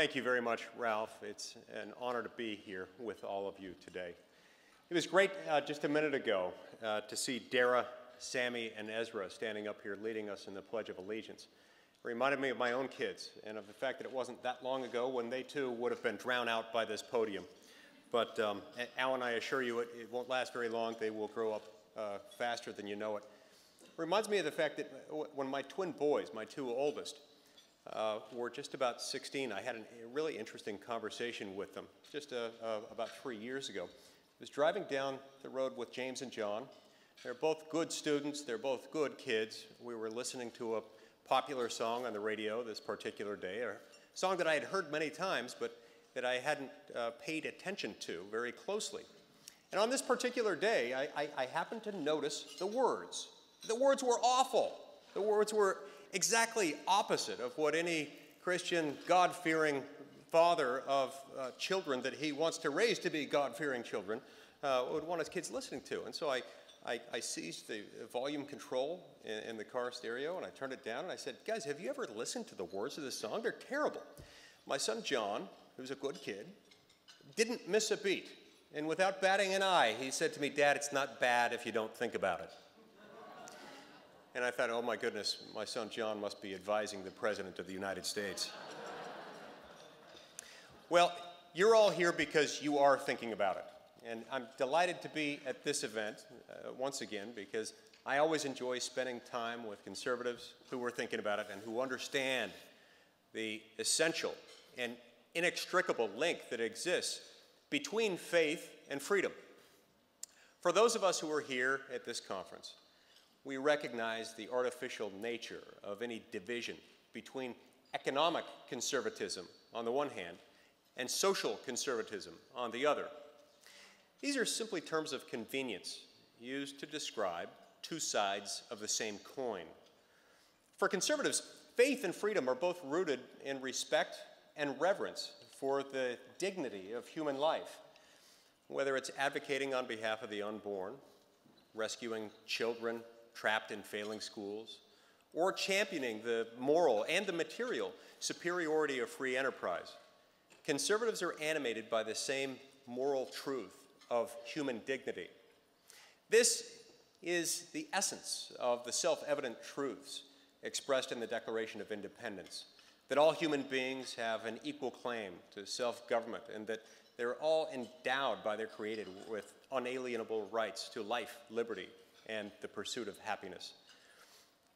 Thank you very much, Ralph. It's an honor to be here with all of you today. It was great just a minute ago to see Dara, Sammy, and Ezra standing up here leading us in the Pledge of Allegiance. It reminded me of my own kids and of the fact that it wasn't that long ago when they too would have been drowned out by this podium. But Alan, I assure you it won't last very long. They will grow up faster than you know it. It reminds me of the fact that when my twin boys, my two oldest, were just about 16, I had a really interesting conversation with them just about 3 years ago. I was driving down the road with James and John. They're both good students. They're both good kids. We were listening to a popular song on the radio this particular day, a song that I had heard many times, but that I hadn't paid attention to very closely. And on this particular day, I happened to notice the words. The words were awful. The words were exactly opposite of what any Christian, God-fearing father of children that he wants to raise to be God-fearing children would want his kids listening to. And so I seized the volume control in the car stereo, and I turned it down, and I said, guys, have you ever listened to the words of this song? They're terrible. My son John, who's a good kid, didn't miss a beat. And without batting an eye, he said to me, Dad, it's not bad if you don't think about it. And I thought, oh my goodness, my son John must be advising the President of the United States. Well, you're all here because you are thinking about it. And I'm delighted to be at this event once again because I always enjoy spending time with conservatives who are thinking about it and who understand the essential and inextricable link that exists between faith and freedom. For those of us who are here at this conference, we recognize the artificial nature of any division between economic conservatism on the one hand and social conservatism on the other. These are simply terms of convenience used to describe two sides of the same coin. For conservatives, faith and freedom are both rooted in respect and reverence for the dignity of human life, whether it's advocating on behalf of the unborn, rescuing children trapped in failing schools, or championing the moral and the material superiority of free enterprise. Conservatives are animated by the same moral truth of human dignity. This is the essence of the self-evident truths expressed in the Declaration of Independence, that all human beings have an equal claim to self-government and that they're all endowed by their Creator with unalienable rights to life, liberty, and the pursuit of happiness.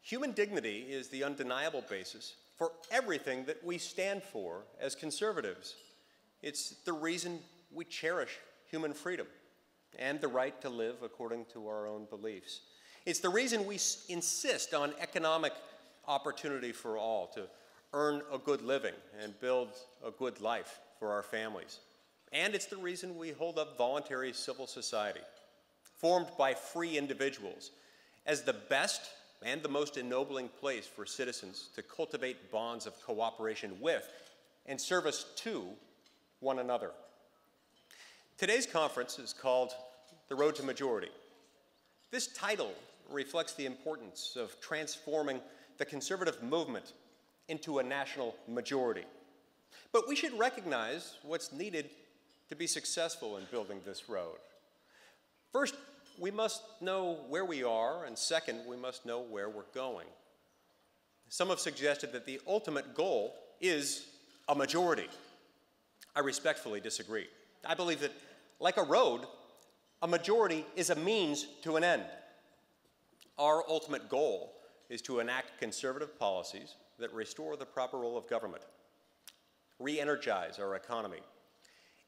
Human dignity is the undeniable basis for everything that we stand for as conservatives. It's the reason we cherish human freedom and the right to live according to our own beliefs. It's the reason we insist on economic opportunity for all to earn a good living and build a good life for our families. And it's the reason we hold up voluntary civil society, formed by free individuals, as the best and the most ennobling place for citizens to cultivate bonds of cooperation with and service to one another. Today's conference is called The Road to Majority. This title reflects the importance of transforming the conservative movement into a national majority. But we should recognize what's needed to be successful in building this road. First, we must know where we are, and second, we must know where we're going. Some have suggested that the ultimate goal is a majority. I respectfully disagree. I believe that, like a road, a majority is a means to an end. Our ultimate goal is to enact conservative policies that restore the proper role of government, re-energize our economy,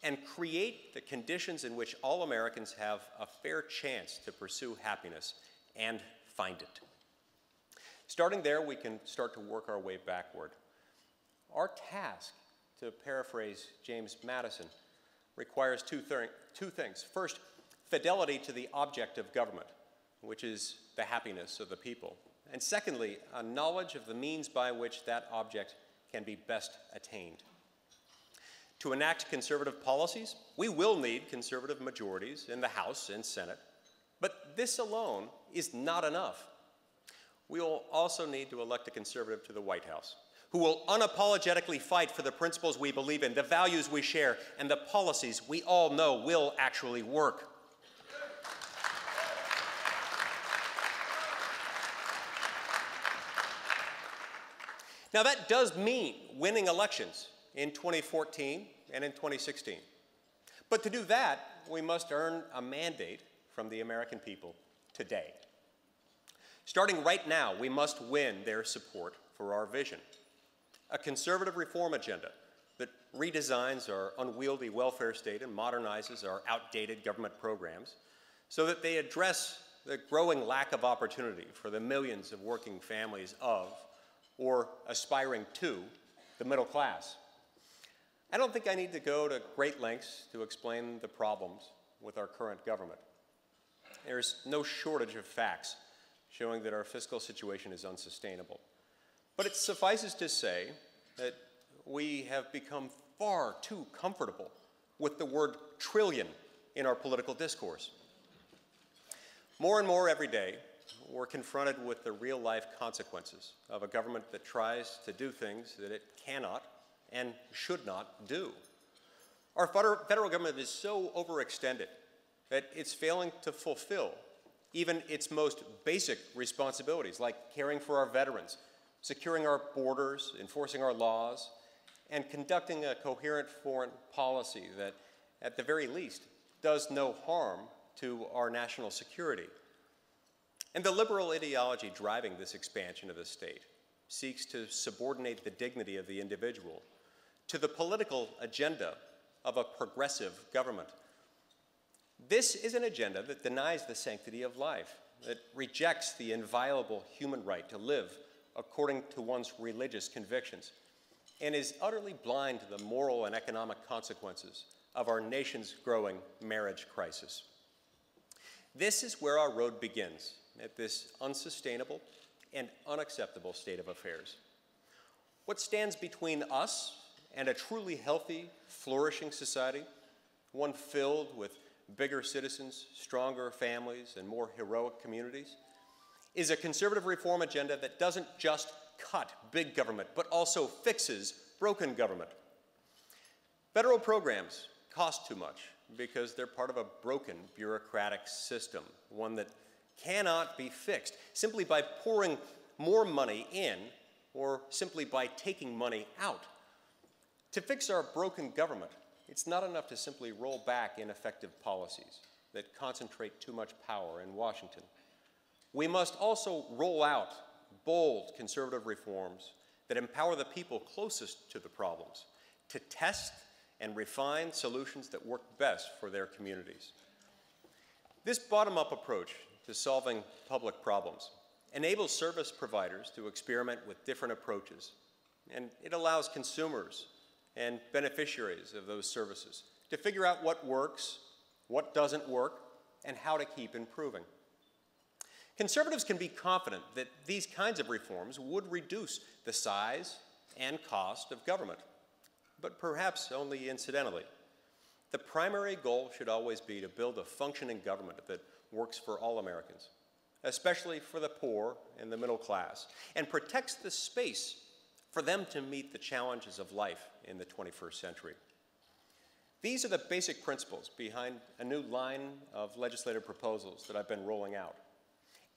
and create the conditions in which all Americans have a fair chance to pursue happiness and find it. Starting there, we can start to work our way backward. Our task, to paraphrase James Madison, requires two things. First, fidelity to the object of government, which is the happiness of the people. And secondly, a knowledge of the means by which that object can be best attained. To enact conservative policies, we will need conservative majorities in the House and Senate, but this alone is not enough. We will also need to elect a conservative to the White House, who will unapologetically fight for the principles we believe in, the values we share, and the policies we all know will actually work. Now, that does mean winning elections in 2014 and in 2016. But to do that, we must earn a mandate from the American people today. Starting right now, we must win their support for our vision. A conservative reform agenda that redesigns our unwieldy welfare state and modernizes our outdated government programs so that they address the growing lack of opportunity for the millions of working families of or aspiring to the middle class. I don't think I need to go to great lengths to explain the problems with our current government. There's no shortage of facts showing that our fiscal situation is unsustainable. But it suffices to say that we have become far too comfortable with the word trillion in our political discourse. More and more every day, we're confronted with the real-life consequences of a government that tries to do things that it cannot and should not do. Our federal government is so overextended that it's failing to fulfill even its most basic responsibilities, like caring for our veterans, securing our borders, enforcing our laws, and conducting a coherent foreign policy that, at the very least, does no harm to our national security. And the liberal ideology driving this expansion of the state seeks to subordinate the dignity of the individual to the political agenda of a progressive government. This is an agenda that denies the sanctity of life, that rejects the inviolable human right to live according to one's religious convictions, and is utterly blind to the moral and economic consequences of our nation's growing marriage crisis. This is where our road begins, at this unsustainable and unacceptable state of affairs. What stands between us and a truly healthy, flourishing society, one filled with bigger citizens, stronger families, and more heroic communities, is a conservative reform agenda that doesn't just cut big government, but also fixes broken government. Federal programs cost too much because they're part of a broken bureaucratic system, one that cannot be fixed simply by pouring more money in or simply by taking money out. To fix our broken government, it's not enough to simply roll back ineffective policies that concentrate too much power in Washington. We must also roll out bold conservative reforms that empower the people closest to the problems to test and refine solutions that work best for their communities. This bottom-up approach to solving public problems enables service providers to experiment with different approaches, and it allows consumers and beneficiaries of those services to figure out what works, what doesn't work, and how to keep improving. Conservatives can be confident that these kinds of reforms would reduce the size and cost of government, but perhaps only incidentally. The primary goal should always be to build a functioning government that works for all Americans, especially for the poor and the middle class, and protects the space for them to meet the challenges of life in the 21st century. These are the basic principles behind a new line of legislative proposals that I've been rolling out,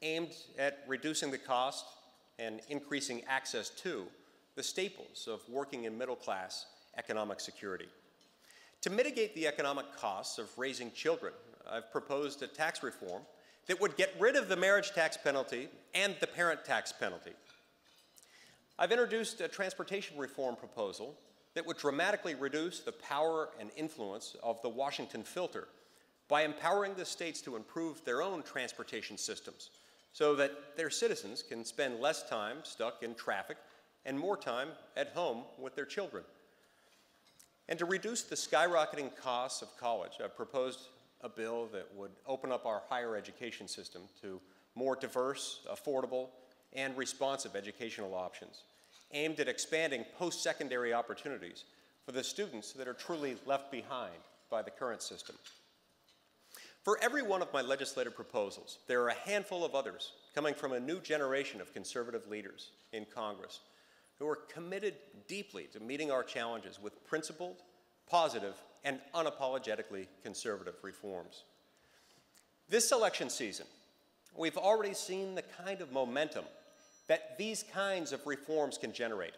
aimed at reducing the cost and increasing access to the staples of working and middle class economic security. To mitigate the economic costs of raising children, I've proposed a tax reform that would get rid of the marriage tax penalty and the parent tax penalty. I've introduced a transportation reform proposal that would dramatically reduce the power and influence of the Washington filter by empowering the states to improve their own transportation systems so that their citizens can spend less time stuck in traffic and more time at home with their children. And to reduce the skyrocketing costs of college, I've proposed a bill that would open up our higher education system to more diverse, affordable, and responsive educational options, aimed at expanding post-secondary opportunities for the students that are truly left behind by the current system. For every one of my legislative proposals, there are a handful of others coming from a new generation of conservative leaders in Congress who are committed deeply to meeting our challenges with principled, positive, and unapologetically conservative reforms. This election season, we've already seen the kind of momentum that these kinds of reforms can generate,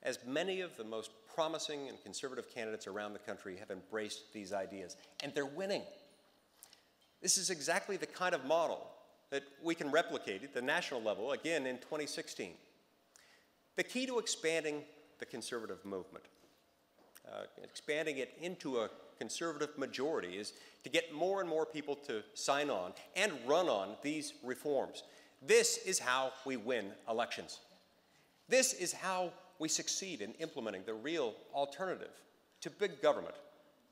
as many of the most promising and conservative candidates around the country have embraced these ideas, and they're winning. This is exactly the kind of model that we can replicate at the national level again in 2016. The key to expanding the conservative movement, expanding it into a conservative majority, is to get more and more people to sign on and run on these reforms. This is how we win elections. This is how we succeed in implementing the real alternative to big government,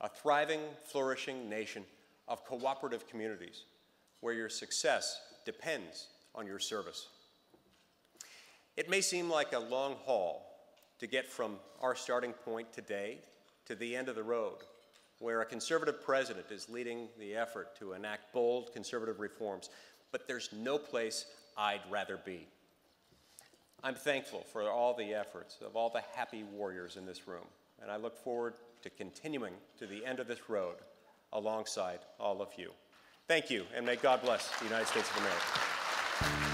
a thriving, flourishing nation of cooperative communities where your success depends on your service. It may seem like a long haul to get from our starting point today to the end of the road, where a conservative president is leading the effort to enact bold conservative reforms, but there's no place I'd rather be. I'm thankful for all the efforts of all the happy warriors in this room, and I look forward to continuing to the end of this road alongside all of you. Thank you, and may God bless the United States of America.